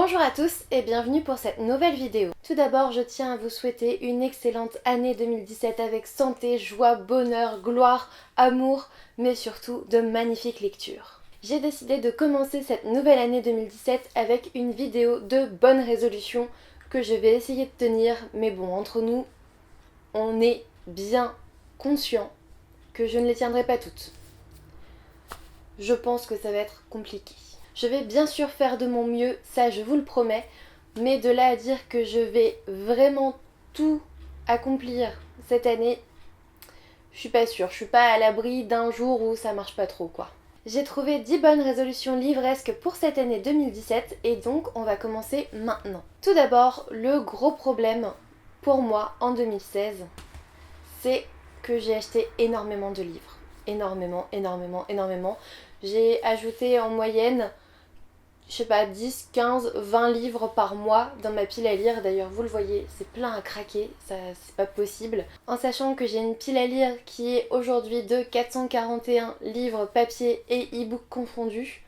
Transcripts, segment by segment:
Bonjour à tous et bienvenue pour cette nouvelle vidéo. Tout d'abord, je tiens à vous souhaiter une excellente année 2017 avec santé, joie, bonheur, gloire, amour, mais surtout de magnifiques lectures. J'ai décidé de commencer cette nouvelle année 2017 avec une vidéo de bonnes résolutions que je vais essayer de tenir, mais bon, entre nous, on est bien conscient que je ne les tiendrai pas toutes. Je pense que ça va être compliqué. Je vais bien sûr faire de mon mieux, ça je vous le promets, mais de là à dire que je vais vraiment tout accomplir cette année, je suis pas sûre. Je suis pas à l'abri d'un jour où ça marche pas trop quoi. J'ai trouvé 10 bonnes résolutions livresques pour cette année 2017 et donc on va commencer maintenant. Tout d'abord, le gros problème pour moi en 2016, c'est que j'ai acheté énormément de livres. Énormément. J'ai ajouté en moyenne, je sais pas, 10, 15, 20 livres par mois dans ma pile à lire. D'ailleurs, vous le voyez, c'est plein à craquer, ça c'est pas possible. En sachant que j'ai une pile à lire qui est aujourd'hui de 441 livres papier et e-book confondus.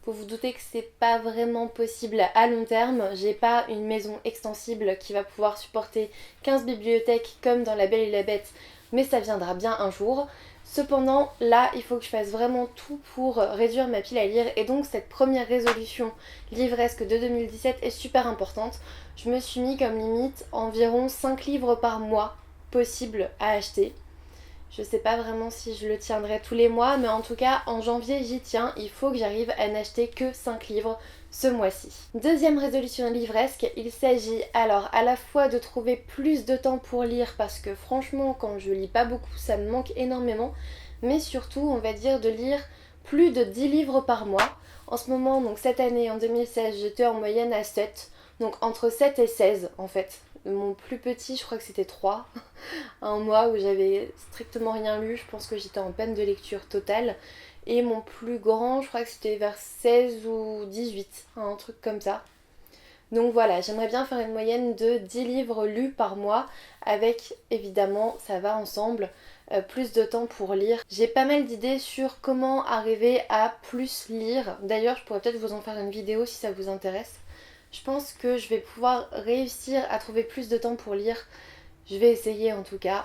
Vous vous doutez que c'est pas vraiment possible à long terme. J'ai pas une maison extensible qui va pouvoir supporter 15 bibliothèques comme dans La Belle et la Bête, mais ça viendra bien un jour. Cependant, là, il faut que je fasse vraiment tout pour réduire ma pile à lire et donc cette première résolution livresque de 2017 est super importante. Je me suis mis comme limite environ 5 livres par mois possibles à acheter. Je sais pas vraiment si je le tiendrai tous les mois, mais en tout cas en janvier j'y tiens, il faut que j'arrive à n'acheter que 5 livres ce mois-ci. Deuxième résolution livresque, il s'agit alors à la fois de trouver plus de temps pour lire parce que franchement quand je lis pas beaucoup ça me manque énormément, mais surtout on va dire de lire plus de 10 livres par mois. En ce moment, donc cette année en 2016, j'étais en moyenne à 7, donc entre 7 et 16 en fait. Mon plus petit, je crois que c'était 3. Un mois où j'avais strictement rien lu, je pense que j'étais en peine de lecture totale. Et mon plus grand, je crois que c'était vers 16 ou 18, un truc comme ça. Donc voilà, j'aimerais bien faire une moyenne de 10 livres lus par mois, avec évidemment, ça va ensemble, plus de temps pour lire. J'ai pas mal d'idées sur comment arriver à plus lire. D'ailleurs, je pourrais peut-être vous en faire une vidéo si ça vous intéresse. Je pense que je vais pouvoir réussir à trouver plus de temps pour lire. Je vais essayer en tout cas,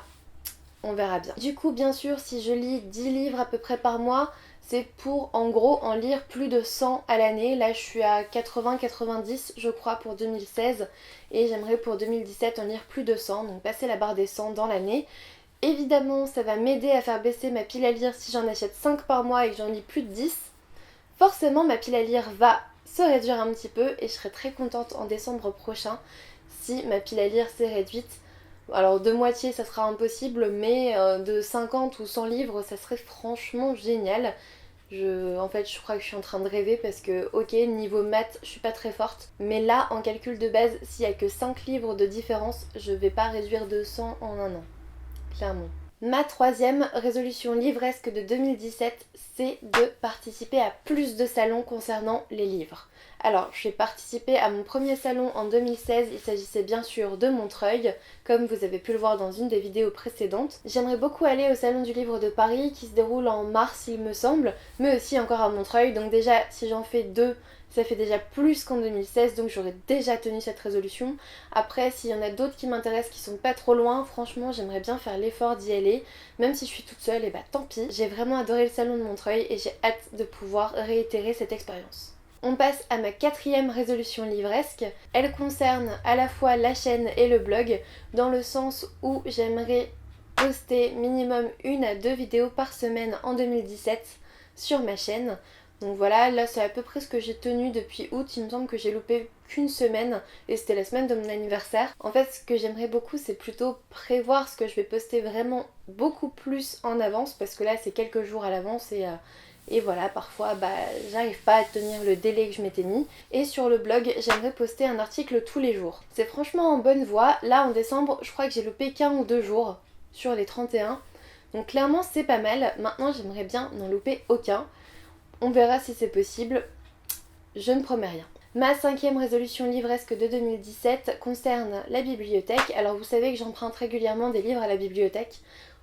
on verra bien. Du coup, bien sûr, si je lis 10 livres à peu près par mois, c'est pour en gros en lire plus de 100 à l'année. Là, je suis à 80-90 je crois pour 2016 et j'aimerais pour 2017 en lire plus de 100, donc passer la barre des 100 dans l'année. Évidemment, ça va m'aider à faire baisser ma pile à lire si j'en achète 5 par mois et que j'en lis plus de 10. Forcément, ma pile à lire va se réduire un petit peu et je serai très contente en décembre prochain si ma pile à lire s'est réduite. Alors de moitié ça sera impossible, mais de 50 ou 100 livres ça serait franchement génial. En fait je crois que je suis en train de rêver parce que ok, niveau maths je suis pas très forte, mais là en calcul de base s'il y a que 5 livres de différence je vais pas réduire de 100 en un an, clairement. Ma troisième résolution livresque de 2017, c'est de participer à plus de salons concernant les livres. Alors, j'ai participé à mon premier salon en 2016, il s'agissait bien sûr de Montreuil, comme vous avez pu le voir dans une des vidéos précédentes. J'aimerais beaucoup aller au salon du livre de Paris, qui se déroule en mars il me semble, mais aussi encore à Montreuil, donc déjà si j'en fais deux, ça fait déjà plus qu'en 2016, donc j'aurais déjà tenu cette résolution. Après, s'il y en a d'autres qui m'intéressent, qui sont pas trop loin, franchement, j'aimerais bien faire l'effort d'y aller. Même si je suis toute seule, et bah tant pis. J'ai vraiment adoré le salon de Montreuil et j'ai hâte de pouvoir réitérer cette expérience. On passe à ma quatrième résolution livresque. Elle concerne à la fois la chaîne et le blog, dans le sens où j'aimerais poster minimum 1 à 2 vidéos par semaine en 2017 sur ma chaîne. Donc voilà, là c'est à peu près ce que j'ai tenu depuis août, il me semble que j'ai loupé qu'une semaine et c'était la semaine de mon anniversaire. En fait ce que j'aimerais beaucoup c'est plutôt prévoir ce que je vais poster vraiment beaucoup plus en avance parce que là c'est quelques jours à l'avance et voilà, parfois j'arrive pas à tenir le délai que je m'étais mis. Et sur le blog, j'aimerais poster un article tous les jours. C'est franchement en bonne voie. Là en décembre, je crois que j'ai loupé qu'un ou deux jours sur les 31. Donc clairement c'est pas mal. Maintenant j'aimerais bien n'en louper aucun. On verra si c'est possible, je ne promets rien. Ma cinquième résolution livresque de 2017 concerne la bibliothèque. Alors vous savez que j'emprunte régulièrement des livres à la bibliothèque.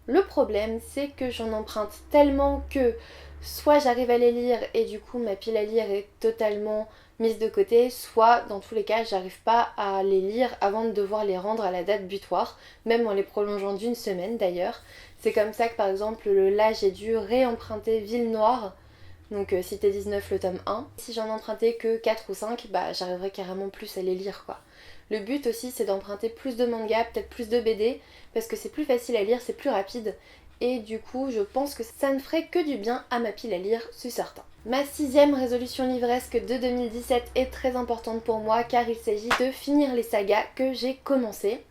Le problème c'est que j'en emprunte tellement que soit j'arrive à les lire et du coup ma pile à lire est totalement mises de côté, soit dans tous les cas j'arrive pas à les lire avant de devoir les rendre à la date butoir, même en les prolongeant d'une semaine d'ailleurs. C'est comme ça que par exemple là j'ai dû réemprunter Ville Noire, donc Cité 19 le tome 1. Si j'en empruntais que 4 ou 5, bah j'arriverais carrément plus à les lire quoi. Le but aussi c'est d'emprunter plus de mangas, peut-être plus de BD, parce que c'est plus facile à lire, c'est plus rapide. Et du coup je pense que ça ne ferait que du bien à ma pile à lire, c'est certain. Ma 6ème résolution livresque de 2017 est très importante pour moi car il s'agit de finir les sagas que j'ai commencées.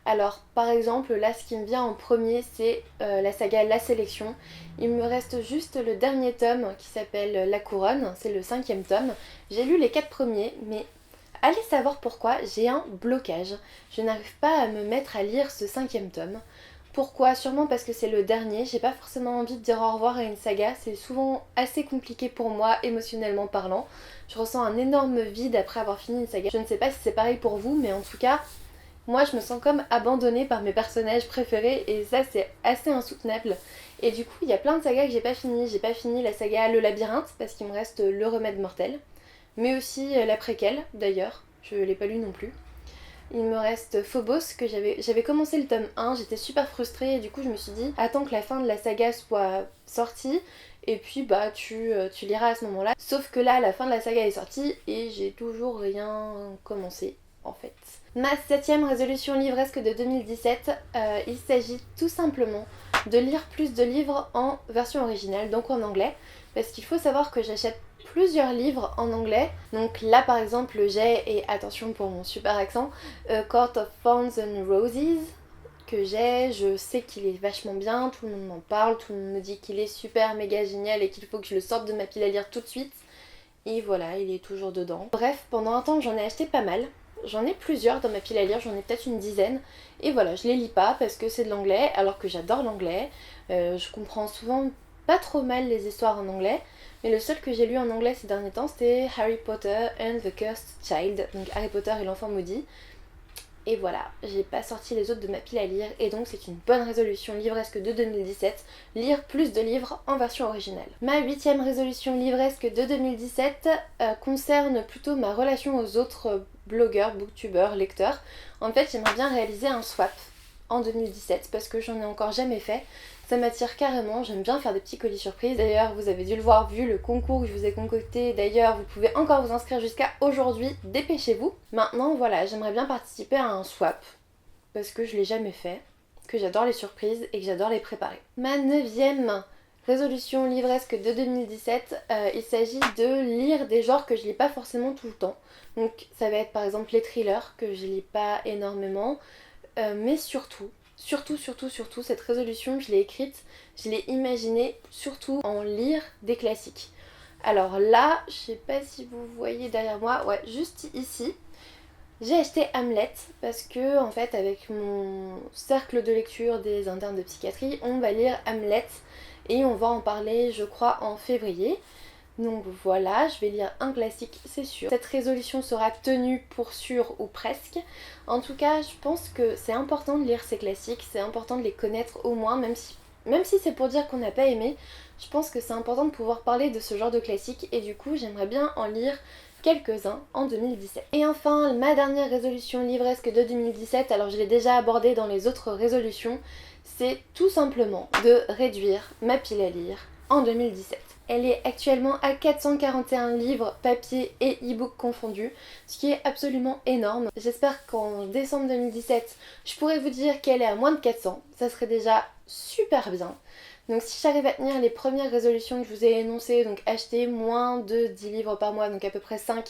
Alors par exemple là ce qui me vient en premier c'est la saga La Sélection. Il me reste juste le dernier tome qui s'appelle La Couronne, c'est le 5e tome. J'ai lu les 4 premiers mais allez savoir pourquoi j'ai un blocage. Je n'arrive pas à me mettre à lire ce 5e tome. Pourquoi? Sûrement parce que c'est le dernier, j'ai pas forcément envie de dire au revoir à une saga, c'est souvent assez compliqué pour moi émotionnellement parlant. Je ressens un énorme vide après avoir fini une saga. Je ne sais pas si c'est pareil pour vous mais en tout cas moi je me sens comme abandonnée par mes personnages préférés et ça c'est assez insoutenable. Et du coup il y a plein de sagas que j'ai pas fini. J'ai pas fini la saga Le Labyrinthe parce qu'il me reste Le Remède Mortel, mais aussi la préquelle d'ailleurs, je l'ai pas lu non plus. Il me reste Phobos que j'avais commencé le tome 1, j'étais super frustrée et du coup je me suis dit attends que la fin de la saga soit sortie et puis bah tu liras à ce moment-là. Sauf que là la fin de la saga est sortie et j'ai toujours rien commencé en fait. Ma 7ème résolution livresque de 2017, il s'agit tout simplement de lire plus de livres en version originale, donc en anglais, parce qu'il faut savoir que j'achète plusieurs livres en anglais. Donc là par exemple j'ai, et attention pour mon super accent, Court of Thorns and Roses que j'ai, je sais qu'il est vachement bien, tout le monde m'en parle, tout le monde me dit qu'il est super méga génial et qu'il faut que je le sorte de ma pile à lire tout de suite. Et voilà, il est toujours dedans. Bref, pendant un temps j'en ai acheté pas mal. J'en ai plusieurs dans ma pile à lire, j'en ai peut-être une dizaine. Et voilà, je les lis pas parce que c'est de l'anglais, alors que j'adore l'anglais. Je comprends souvent pas trop mal les histoires en anglais. Mais le seul que j'ai lu en anglais ces derniers temps, c'était Harry Potter and the Cursed Child. Donc Harry Potter et l'enfant maudit. Et voilà, j'ai pas sorti les autres de ma pile à lire. Et donc c'est une bonne résolution livresque de 2017. Lire plus de livres en version originale. Ma 8ème résolution livresque de 2017 concerne plutôt ma relation aux autres blogueurs, booktubeurs, lecteurs. En fait j'aimerais bien réaliser un swap en 2017 parce que j'en ai encore jamais fait. Ça m'attire carrément, j'aime bien faire des petits colis surprises. D'ailleurs, vous avez dû le voir vu le concours que je vous ai concocté. D'ailleurs, vous pouvez encore vous inscrire jusqu'à aujourd'hui, dépêchez-vous. Maintenant, voilà, j'aimerais bien participer à un swap parce que je l'ai jamais fait, que j'adore les surprises et que j'adore les préparer. Ma 9ème résolution livresque de 2017, il s'agit de lire des genres que je lis pas forcément tout le temps. Donc ça va être par exemple les thrillers que je lis pas énormément, mais surtout, cette résolution, je l'ai écrite, je l'ai imaginée surtout en lire des classiques. Alors là, je sais pas si vous voyez derrière moi, ouais, juste ici, j'ai acheté Hamlet parce que en fait avec mon cercle de lecture des internes de psychiatrie, on va lire Hamlet et on va en parler je crois en février. Donc voilà, je vais lire un classique, c'est sûr. Cette résolution sera tenue pour sûr ou presque. En tout cas, je pense que c'est important de lire ces classiques, c'est important de les connaître au moins, même si c'est pour dire qu'on n'a pas aimé, je pense que c'est important de pouvoir parler de ce genre de classiques et du coup, j'aimerais bien en lire quelques-uns en 2017. Et enfin, ma dernière résolution livresque de 2017, alors je l'ai déjà abordée dans les autres résolutions, c'est tout simplement de réduire ma pile à lire en 2017. Elle est actuellement à 441 livres, papier et e-book confondus, ce qui est absolument énorme. J'espère qu'en décembre 2017, je pourrai vous dire qu'elle est à moins de 400. Ça serait déjà super bien. Donc si j'arrive à tenir les premières résolutions que je vous ai énoncées, donc acheter moins de 10 livres par mois, donc à peu près 5,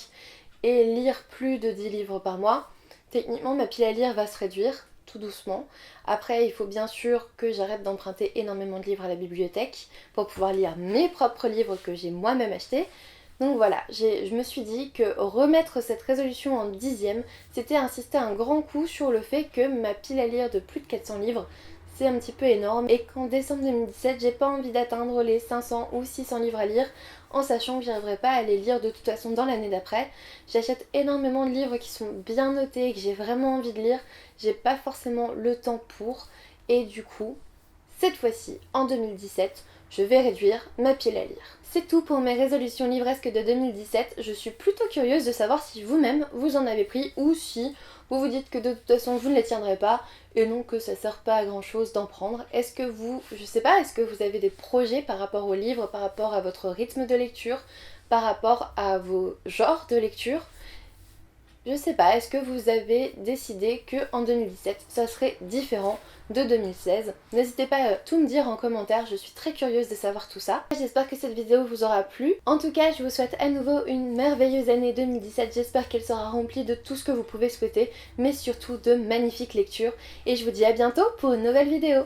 et lire plus de 10 livres par mois, techniquement ma pile à lire va se réduire tout doucement. Après, il faut bien sûr que j'arrête d'emprunter énormément de livres à la bibliothèque pour pouvoir lire mes propres livres que j'ai moi-même achetés. Donc voilà, je me suis dit que remettre cette résolution en 10ème, c'était insister un grand coup sur le fait que ma pile à lire de plus de 400 livres, c'est un petit peu énorme et qu'en décembre 2017, j'ai pas envie d'atteindre les 500 ou 600 livres à lire en sachant que j'arriverai pas à les lire de toute façon dans l'année d'après. J'achète énormément de livres qui sont bien notés, que j'ai vraiment envie de lire, j'ai pas forcément le temps pour et du coup, Cette fois-ci, en 2017, je vais réduire ma pile à lire. C'est tout pour mes résolutions livresques de 2017. Je suis plutôt curieuse de savoir si vous-même vous en avez pris ou si vous vous dites que de toute façon vous ne les tiendrez pas et non que ça sert pas à grand chose d'en prendre. Est-ce que vous, je sais pas, est-ce que vous avez des projets par rapport aux livres, par rapport à votre rythme de lecture, par rapport à vos genres de lecture? Je sais pas, est-ce que vous avez décidé que en 2017 ça serait différent de 2016? N'hésitez pas à tout me dire en commentaire, je suis très curieuse de savoir tout ça. J'espère que cette vidéo vous aura plu. En tout cas, je vous souhaite à nouveau une merveilleuse année 2017. J'espère qu'elle sera remplie de tout ce que vous pouvez souhaiter, mais surtout de magnifiques lectures. Et je vous dis à bientôt pour une nouvelle vidéo.